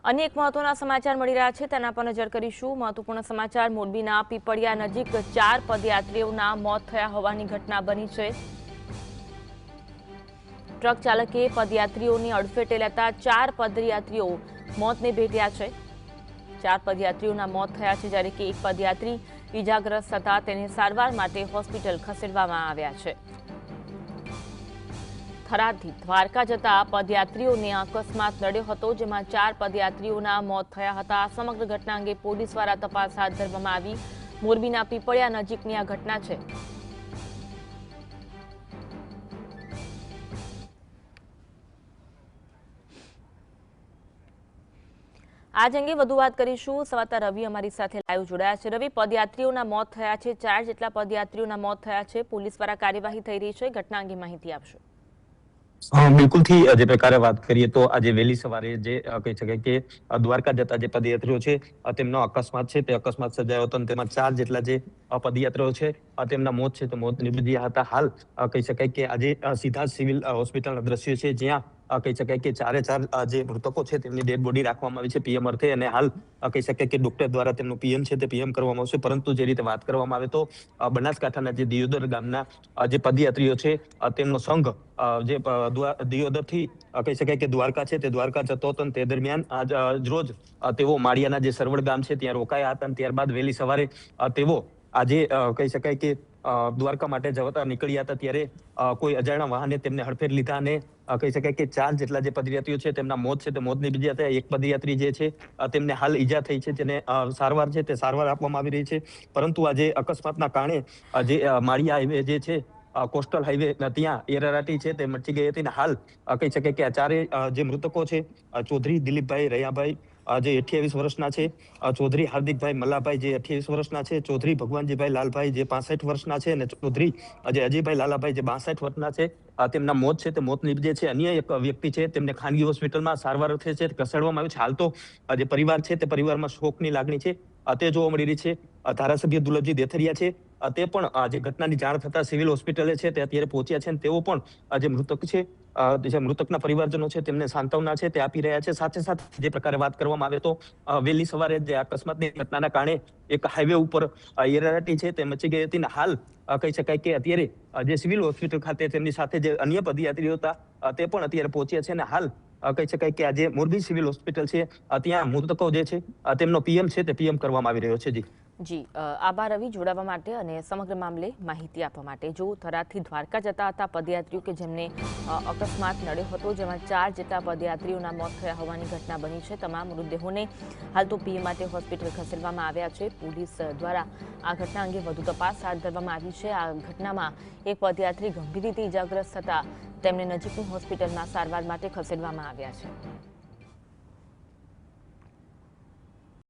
અન્ય એક મહત્વના સમાચાર મળી રહ્યા છે તેના પર નજર કરીશું। મહત્વપૂર્ણ સમાચાર મોરબીના પીપળિયા નજીક 4 પદયાત્રીઓના મોત થયા હોવાની ઘટના બની છે। ટ્રક ચાલકે પદયાત્રીઓની અડફેટે લેતા 4 પદયાત્રીઓ મોતને ભેટ્યા છે। 4 પદયાત્રીઓના મોત થયા છે જ્યારે કે એક પદયાત્રી ઈજાગ્રસ્ત થતા તેને સારવાર માટે હોસ્પિટલ ખસેડવામાં આવ્યા છે। થરાદથી દ્વારકા જતા પદયાત્રીઓને અકસ્માત નડ્યો હતો, જેમાં 4 પદયાત્રીઓના મોત થયા હતા। સમગ્ર ઘટના અંગે પોલીસ દ્વારા તપાસ હાથ ધરવામાં આવી। મોરબીના પીપળિયા નજીકની આ ઘટના છે। આજ અંગે વધુ વાત કરીશું। સંવાદદાતા રવિ અમારી સાથે લાઈવ જોડાયા છે। રવિ, પદયાત્રીઓના મોત થયા છે, 4 જેટલા પદયાત્રીઓના મોત થયા છે, પોલીસ દ્વારા કાર્યવાહી થઈ રહી છે, ઘટના અંગે માહિતી આપશો। બિલકુલથી જે પ્રકારે વાત કરીએ તો આજે વહેલી સવારે જે કહી શકાય કે દ્વારકા જતા જે પદયાત્રીઓ છે તેમનો અકસ્માત છે તે અકસ્માત સર્જાયો હતો અને તેમાં 4 જેટલા જે પદયાત્રીઓ છે તેમના મોત છે તે મોત નિપજ્યા હતા। હાલ કહી શકાય કે આજે સીધા સિવિલ હોસ્પિટલના દ્રશ્યો છે જ્યાં કહી શકાય કે 4 જે મૃતકો છે તેમની ડેડ બોડી રાખવામાં આવી છે પીએમ અર્થે, અને હાલ કહી શકાય કે ડોક્ટર દ્વારા તેમનું પીએમ છે તે પીએમ કરવામાં આવશે। પરંતુ જે રીતે વાત કરવામાં આવે તો બનાસકાંઠાના જે દિયોદર ગામના જે પદયાત્રીઓ છે તેમનો સંઘ જે દિયોદરથી કહી શકાય કે દ્વારકા છે તે દ્વારકા જતો હતો, તે દરમિયાન રોજ તેઓ માળિયાના જે સરવડ ગામ છે ત્યાં રોકાયા હતા અને ત્યારબાદ વહેલી સવારે તેઓ આજે કહી શકાય કે દ્વારકા માટે જતા નીકળ્યા હતા ત્યારે કોઈ અજાણ્યા વાહને તેમને હડફેટ લીધા અને કહી શકાય કે 4 જેટલા જે પદયાત્રીઓ છે તેમના મોત છે તે મોત નિપજ્યા હતા। એક પદયાત્રી જે છે તેમને હાલ ઈજા થઈ છે, જેને સારવાર છે તે સારવાર આપવામાં આવી રહી છે। પરંતુ આજે અકસ્માતના કારણે જે માળિયા હાઈવે જે છે કોસ્ટલ હાઈવે ત્યાં એરારાટી છે તે મચી ગઈ હતી। હાલ કહી શકાય કે આ 4 જે મૃતકો છે ચૌધરી દિલીપભાઈ રૈયાભાઈ જે 28 વર્ષના છે, ચૌધરી હાર્દિકભાઈ મલ્લાભાઈ જે 28 વર્ષના છે, ચૌધરી ભગવાનજીભાઈ લાલભાઈ જે 65 વર્ષના છે અને ચૌધરી જે અજયભાઈ લાલાભાઈ જે 62 વર્ષના છે તેમના મોત છે તે મોત નિપજે છે। અન્ય એક વ્યક્તિ છે તેમને ખાનગી હોસ્પિટલમાં સારવાર અર્થે છે ખસેડવામાં આવ્યું છે। હાલ તો જે પરિવાર છે તે પરિવારમાં શોકની લાગણી છે તે જોવા મળી રહી છે। ધારાસભ્ય દુલભજી દેથરિયા છે તે પણ જે ઘટનાની જાણ થતા સિવિલ હોસ્પિટલે છે તે અત્યારે પહોંચ્યા છે અને તેઓ પણ જે મૃતક છે જે મૃતકના પરિવારજનો છે તેમને સાંત્વના છે તે આપી રહ્યા છે। સાથે સાથે જે પ્રકારે વાત કરવામાં આવે તો વહેલી સવારે જે અકસ્માતની ઘટનાના કારણે એક હાઈવે ઉપર એરારાટી છે તે મચી ગઈ હતી અને હાલ કહી શકાય કે અત્યારે જે સિવિલ હોસ્પિટલ ખાતે તેમની સાથે જે અન્ય પદયાત્રીઓ હતા તે પણ અત્યારે પહોંચ્યા છે અને હાલ કહી શકાય કે આજે મોરબી સિવિલ હોસ્પિટલ છે ત્યાં મૃતકો જે છે તેમનો પીએમ છે તે પીએમ કરવામાં આવી રહ્યો છે। જી આભાર રવિ, જોડાવા માટે અને સમગ્ર મામલે માહિતી આપવા માટે। જો થરાદથી દ્વારકા જતા હતા પદયાત્રીઓ કે જેમને અકસ્માત નડ્યો હતો, જેમાં 4 જેટલા પદયાત્રીઓના મોત થયા હોવાની ઘટના બની છે। તમામ મૃતદેહોને હાલ તો પીએમ માટે હોસ્પિટલ ખસેડવામાં આવ્યા છે। પોલીસ દ્વારા આ ઘટના અંગે વધુ તપાસ હાથ ધરવામાં આવી છે। આ ઘટનામાં એક પદયાત્રી ગંભીર રીતે ઇજાગ્રસ્ત થતા તેમને નજીકની હોસ્પિટલમાં સારવાર માટે ખસેડવામાં આવ્યા છે।